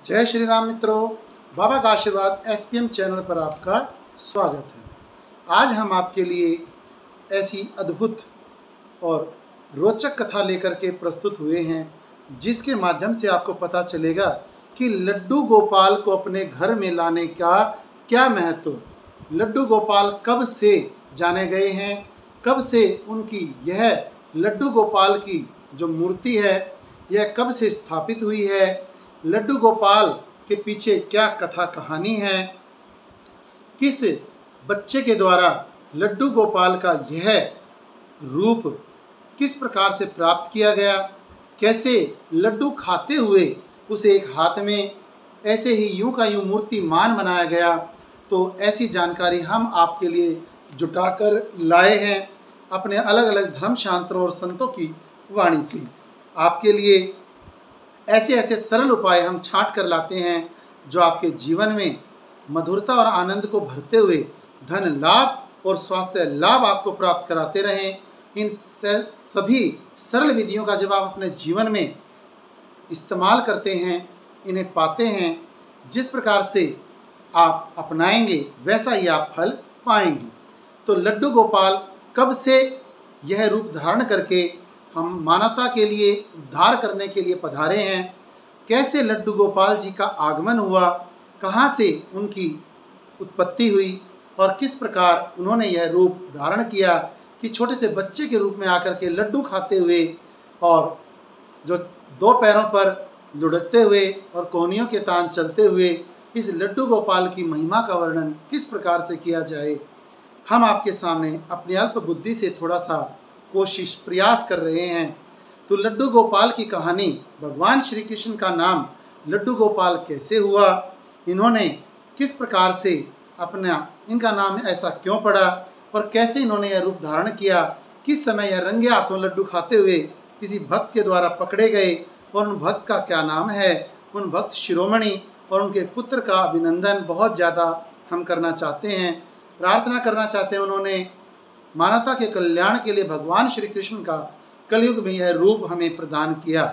जय श्री राम मित्रों, बाबा का आशीर्वाद एसपीएम चैनल पर आपका स्वागत है। आज हम आपके लिए ऐसी अद्भुत और रोचक कथा लेकर के प्रस्तुत हुए हैं जिसके माध्यम से आपको पता चलेगा कि लड्डू गोपाल को अपने घर में लाने का क्या महत्व। लड्डू गोपाल कब से जाने गए हैं, कब से उनकी यह लड्डू गोपाल की जो मूर्ति है यह कब से स्थापित हुई है, लड्डू गोपाल के पीछे क्या कथा कहानी है, किस बच्चे के द्वारा लड्डू गोपाल का यह रूप किस प्रकार से प्राप्त किया गया, कैसे लड्डू खाते हुए उसे एक हाथ में ऐसे ही यूं का यूं मूर्तिमान बनाया गया। तो ऐसी जानकारी हम आपके लिए जुटाकर लाए हैं अपने अलग अलग धर्म शास्त्रों और संतों की वाणी से। आपके लिए ऐसे ऐसे सरल उपाय हम छांट कर लाते हैं जो आपके जीवन में मधुरता और आनंद को भरते हुए धन लाभ और स्वास्थ्य लाभ आपको प्राप्त कराते रहें। इन सभी सरल विधियों का जब आप अपने जीवन में इस्तेमाल करते हैं, इन्हें पाते हैं, जिस प्रकार से आप अपनाएंगे वैसा ही आप फल पाएंगे। तो लड्डू गोपाल कब से यह रूप धारण करके हम मानवता के लिए उद्धार करने के लिए पधारे हैं, कैसे लड्डू गोपाल जी का आगमन हुआ, कहाँ से उनकी उत्पत्ति हुई और किस प्रकार उन्होंने यह रूप धारण किया कि छोटे से बच्चे के रूप में आकर के लड्डू खाते हुए और जो दो पैरों पर लुढ़कते हुए और कोहनियों के तान चलते हुए इस लड्डू गोपाल की महिमा का वर्णन किस प्रकार से किया जाए, हम आपके सामने अपनी अल्प बुद्धि से थोड़ा सा कोशिश प्रयास कर रहे हैं। तो लड्डू गोपाल की कहानी, भगवान श्री कृष्ण का नाम लड्डू गोपाल कैसे हुआ, इन्होंने किस प्रकार से इनका नाम ऐसा क्यों पड़ा और कैसे इन्होंने यह रूप धारण किया, किस समय यह रंगे हाथों लड्डू खाते हुए किसी भक्त के द्वारा पकड़े गए और उन भक्त का क्या नाम है, उन भक्त शिरोमणि और उनके पुत्र का अभिनंदन बहुत ज़्यादा हम करना चाहते हैं, प्रार्थना करना चाहते हैं। उन्होंने मानवता के कल्याण के लिए भगवान श्री कृष्ण का कलयुग में यह रूप हमें प्रदान किया।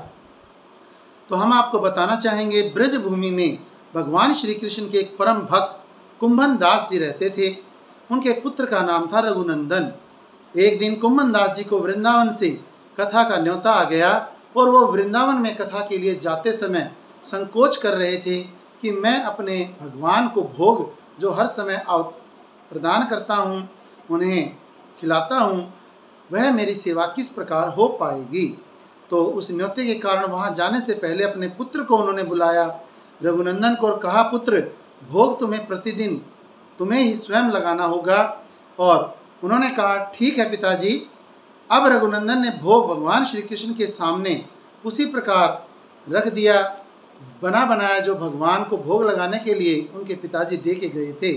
तो हम आपको बताना चाहेंगे, ब्रज भूमि में भगवान श्री कृष्ण के एक परम भक्त कुंभन दास जी रहते थे। उनके पुत्र का नाम था रघुनंदन। एक दिन कुंभन दास जी को वृंदावन से कथा का न्योता आ गया और वो वृंदावन में कथा के लिए जाते समय संकोच कर रहे थे कि मैं अपने भगवान को भोग जो हर समय प्रदान करता हूँ, उन्हें खिलाता हूँ, वह मेरी सेवा किस प्रकार हो पाएगी। तो उस न्योते के कारण वहाँ जाने से पहले अपने पुत्र को उन्होंने बुलाया, रघुनंदन को, और कहा, पुत्र, भोग तुम्हें प्रतिदिन तुम्हें ही स्वयं लगाना होगा। और उन्होंने कहा, ठीक है पिताजी। अब रघुनंदन ने भोग भगवान श्री कृष्ण के सामने उसी प्रकार रख दिया, बना बनाया जो भगवान को भोग लगाने के लिए उनके पिताजी दे के गए थे।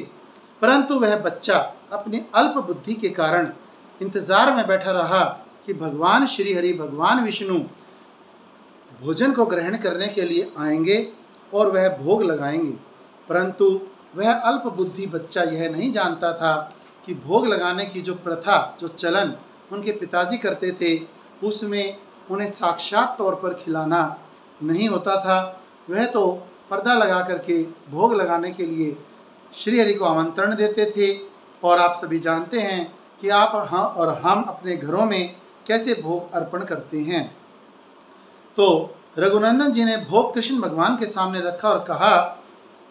परंतु वह बच्चा अपनी अल्प बुद्धि के कारण इंतज़ार में बैठा रहा कि भगवान श्री हरि, भगवान विष्णु भोजन को ग्रहण करने के लिए आएंगे और वह भोग लगाएंगे। परंतु वह अल्प बुद्धि बच्चा यह नहीं जानता था कि भोग लगाने की जो प्रथा, जो चलन उनके पिताजी करते थे, उसमें उन्हें साक्षात तौर पर खिलाना नहीं होता था। वह तो पर्दा लगा करके भोग लगाने के लिए श्री हरि को आमंत्रण देते थे। और आप सभी जानते हैं कि आप हम अपने घरों में कैसे भोग अर्पण करते हैं। तो रघुनंदन जी ने भोग कृष्ण भगवान के सामने रखा और कहा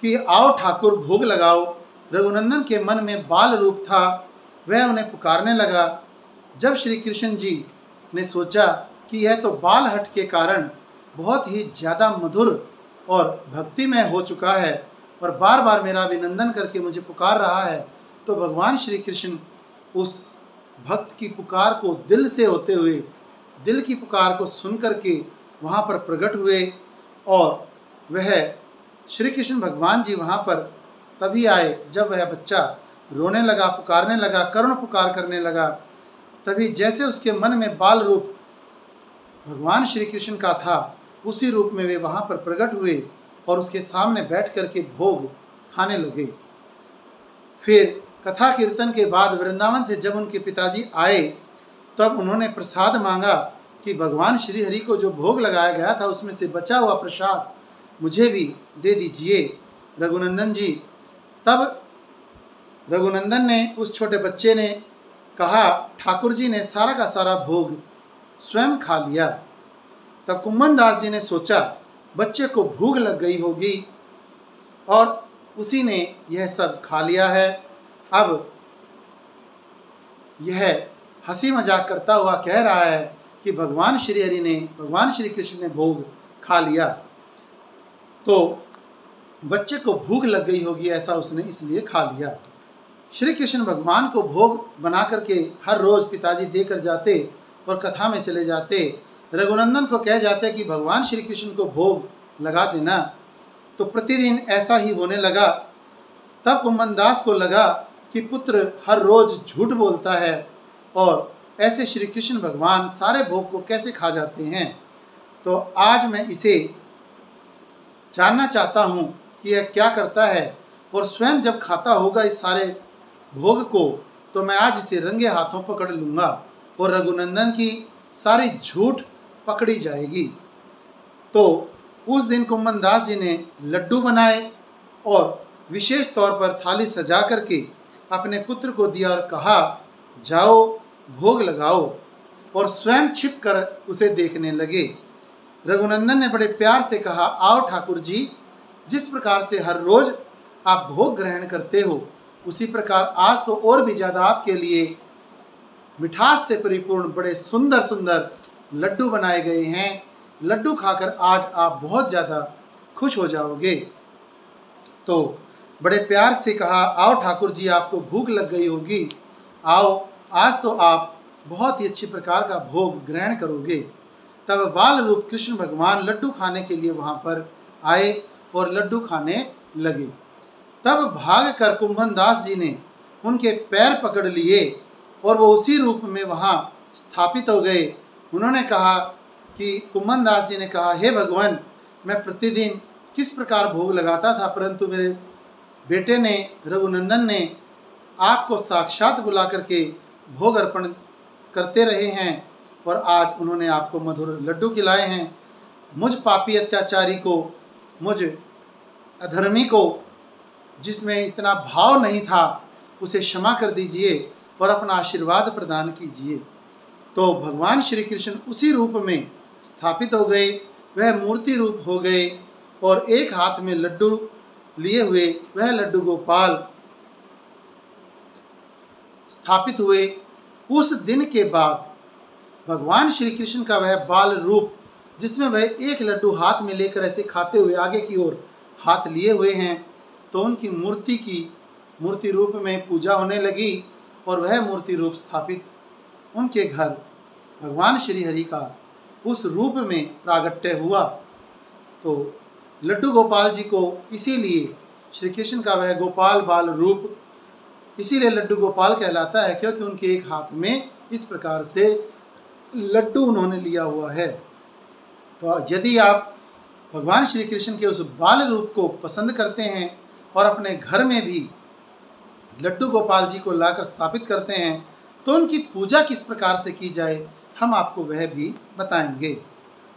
कि आओ ठाकुर, भोग लगाओ। रघुनंदन के मन में बाल रूप था, वह उन्हें पुकारने लगा। जब श्री कृष्ण जी ने सोचा कि यह तो बाल हट के कारण बहुत ही ज़्यादा मधुर और भक्तिमय हो चुका है और बार बार मेरा अभिनंदन करके मुझे पुकार रहा है, तो भगवान श्री कृष्ण उस भक्त की पुकार को दिल से होते हुए, दिल की पुकार को सुन करके वहाँ पर प्रकट हुए। और वह श्री कृष्ण भगवान जी वहाँ पर तभी आए जब वह बच्चा रोने लगा, पुकारने लगा, करुण पुकार करने लगा। तभी जैसे उसके मन में बाल रूप भगवान श्री कृष्ण का था, उसी रूप में वे वहाँ पर प्रकट हुए और उसके सामने बैठ करके भोग खाने लगे। फिर कथा कीर्तन के बाद वृंदावन से जब उनके पिताजी आए तब उन्होंने प्रसाद मांगा कि भगवान श्री हरि को जो भोग लगाया गया था उसमें से बचा हुआ प्रसाद मुझे भी दे दीजिए रघुनंदन जी। तब रघुनंदन ने, उस छोटे बच्चे ने कहा, ठाकुर जी ने सारा का सारा भोग स्वयं खा लिया। तब कुम्भन दास जी ने सोचा बच्चे को भूख लग गई होगी और उसी ने यह सब खा लिया है। अब यह हंसी मजाक करता हुआ कह रहा है कि भगवान श्री हरि ने, भगवान श्री कृष्ण ने भोग खा लिया, तो बच्चे को भूख लग गई होगी, ऐसा उसने इसलिए खा लिया। श्री कृष्ण भगवान को भोग बना करके हर रोज़ पिताजी देकर जाते और कथा में चले जाते। रघुनंदन को कह जाते कि भगवान श्री कृष्ण को भोग लगा देना। तो प्रतिदिन ऐसा ही होने लगा। तब कुम्भन दास को लगा कि पुत्र हर रोज़ झूठ बोलता है और ऐसे श्री कृष्ण भगवान सारे भोग को कैसे खा जाते हैं। तो आज मैं इसे जानना चाहता हूँ कि यह क्या करता है, और स्वयं जब खाता होगा इस सारे भोग को, तो मैं आज इसे रंगे हाथों पकड़ लूँगा और रघुनंदन की सारी झूठ पकड़ी जाएगी। तो उस दिन कुम्भन दास जी ने लड्डू बनाए और विशेष तौर पर थाली सजा करके अपने पुत्र को दिया और कहा, जाओ भोग लगाओ, और स्वयं छिप कर उसे देखने लगे। रघुनंदन ने बड़े प्यार से कहा, आओ ठाकुर जी, जिस प्रकार से हर रोज़ आप भोग ग्रहण करते हो, उसी प्रकार आज तो और भी ज़्यादा आपके लिए मिठास से परिपूर्ण बड़े सुंदर सुंदर लड्डू बनाए गए हैं। लड्डू खाकर आज आप बहुत ज़्यादा खुश हो जाओगे। तो बड़े प्यार से कहा, आओ ठाकुर जी, आपको भूख लग गई होगी, आओ आज तो आप बहुत ही अच्छी प्रकार का भोग ग्रहण करोगे। तब बाल रूप कृष्ण भगवान लड्डू खाने के लिए वहाँ पर आए और लड्डू खाने लगे। तब भाग कर कुम्भन दास जी ने उनके पैर पकड़ लिए और वो उसी रूप में वहाँ स्थापित हो गए। उन्होंने कहा कि कुम्भन दास जी ने कहा, हे भगवान, मैं प्रतिदिन किस प्रकार भोग लगाता था, परंतु मेरे बेटे ने, रघुनंदन ने आपको साक्षात बुला करके भोग अर्पण करते रहे हैं और आज उन्होंने आपको मधुर लड्डू खिलाए हैं। मुझ पापी अत्याचारी को, मुझ अधर्मी को, जिसमें इतना भाव नहीं था, उसे क्षमा कर दीजिए और अपना आशीर्वाद प्रदान कीजिए। तो भगवान श्री कृष्ण उसी रूप में स्थापित हो गए, वह मूर्ति रूप हो गए और एक हाथ में लड्डू लिए हुए वह लड्डू गोपाल स्थापित हुए। उस दिन के बाद भगवान श्री कृष्ण का वह बाल रूप, जिसमें वह एक लड्डू हाथ में लेकर ऐसे खाते हुए आगे की ओर हाथ लिए हुए हैं, तो उनकी मूर्ति की मूर्ति रूप में पूजा होने लगी और वह मूर्ति रूप स्थापित उनके घर भगवान श्री हरि का उस रूप में प्रागट्य हुआ। तो लड्डू गोपाल जी को इसीलिए श्री कृष्ण का वह गोपाल बाल रूप इसीलिए लड्डू गोपाल कहलाता है, क्योंकि उनके एक हाथ में इस प्रकार से लड्डू उन्होंने लिया हुआ है। तो यदि आप भगवान श्री कृष्ण के उस बाल रूप को पसंद करते हैं और अपने घर में भी लड्डू गोपाल जी को लाकर स्थापित करते हैं, तो उनकी पूजा किस प्रकार से की जाए, हम आपको वह भी बताएंगे।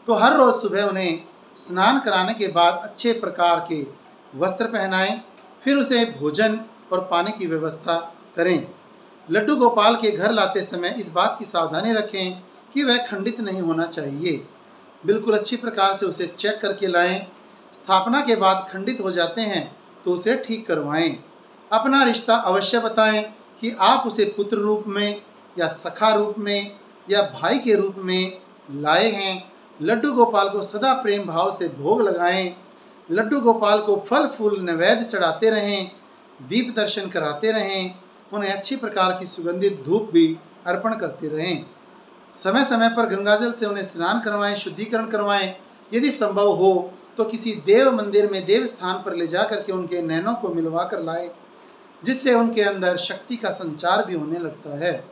तो हर रोज़ सुबह उन्हें स्नान कराने के बाद अच्छे प्रकार के वस्त्र पहनाएं, फिर उसे भोजन और पानी की व्यवस्था करें। लड्डू गोपाल के घर लाते समय इस बात की सावधानी रखें कि वह खंडित नहीं होना चाहिए। बिल्कुल अच्छी प्रकार से उसे चेक करके लाएं। स्थापना के बाद खंडित हो जाते हैं तो उसे ठीक करवाएं। अपना रिश्ता अवश्य बताएं कि आप उसे पुत्र रूप में या सखा रूप में या भाई के रूप में लाए हैं। लड्डू गोपाल को सदा प्रेम भाव से भोग लगाएं। लड्डू गोपाल को फल फूल नैवेद्य चढ़ाते रहें, दीप दर्शन कराते रहें, उन्हें अच्छी प्रकार की सुगंधित धूप भी अर्पण करते रहें। समय समय पर गंगाजल से उन्हें स्नान करवाएं, शुद्धिकरण करवाएं। यदि संभव हो तो किसी देव मंदिर में देव स्थान पर ले जा करके उनके नैनों को मिलवा कर लाएं, जिससे उनके अंदर शक्ति का संचार भी होने लगता है।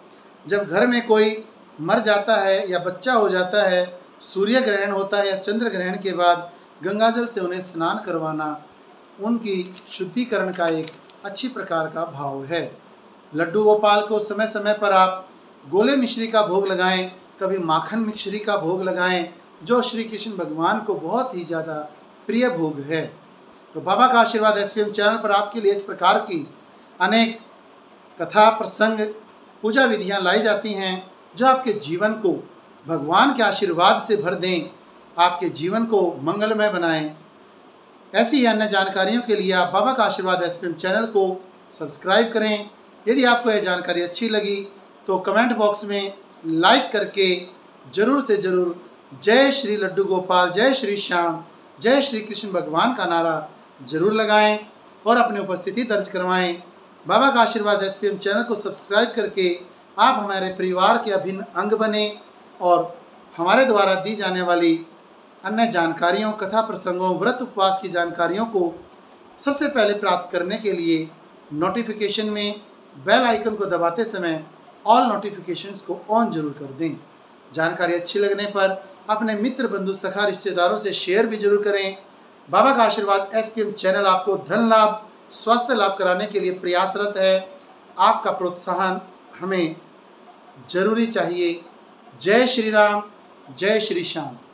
जब घर में कोई मर जाता है या बच्चा हो जाता है, सूर्य ग्रहण होता है या चंद्र ग्रहण के बाद गंगाजल से उन्हें स्नान करवाना उनकी शुद्धिकरण का एक अच्छी प्रकार का भाव है। लड्डू गोपाल को समय समय पर आप गोले मिश्री का भोग लगाएं, कभी माखन मिश्री का भोग लगाएं, जो श्री कृष्ण भगवान को बहुत ही ज़्यादा प्रिय भोग है। तो बाबा का आशीर्वाद SPM चैनल पर आपके लिए इस प्रकार की अनेक कथा, प्रसंग, पूजा विधियां लाई जाती हैं जो आपके जीवन को भगवान के आशीर्वाद से भर दें, आपके जीवन को मंगलमय बनाएं। ऐसी ही अन्य जानकारियों के लिए आप बाबा का आशीर्वाद SPM चैनल को सब्सक्राइब करें। यदि आपको यह जानकारी अच्छी लगी तो कमेंट बॉक्स में लाइक करके ज़रूर से ज़रूर जय श्री लड्डू गोपाल, जय श्री श्याम, जय श्री कृष्ण भगवान का नारा जरूर लगाएं और अपनी उपस्थिति दर्ज करवाएं। बाबा का आशीर्वाद SPM चैनल को सब्सक्राइब करके आप हमारे परिवार के अभिन्न अंग बने और हमारे द्वारा दी जाने वाली अन्य जानकारियों, कथा प्रसंगों, व्रत उपवास की जानकारियों को सबसे पहले प्राप्त करने के लिए नोटिफिकेशन में बेल आइकन को दबाते समय ऑल नोटिफिकेशंस को ऑन जरूर कर दें। जानकारी अच्छी लगने पर अपने मित्र, बंधु, सखा, रिश्तेदारों से शेयर भी जरूर करें। बाबा का आशीर्वाद SPM चैनल आपको धन लाभ, स्वास्थ्य लाभ कराने के लिए प्रयासरत है। आपका प्रोत्साहन हमें जरूरी चाहिए। जय श्री राम, जय श्री श्याम।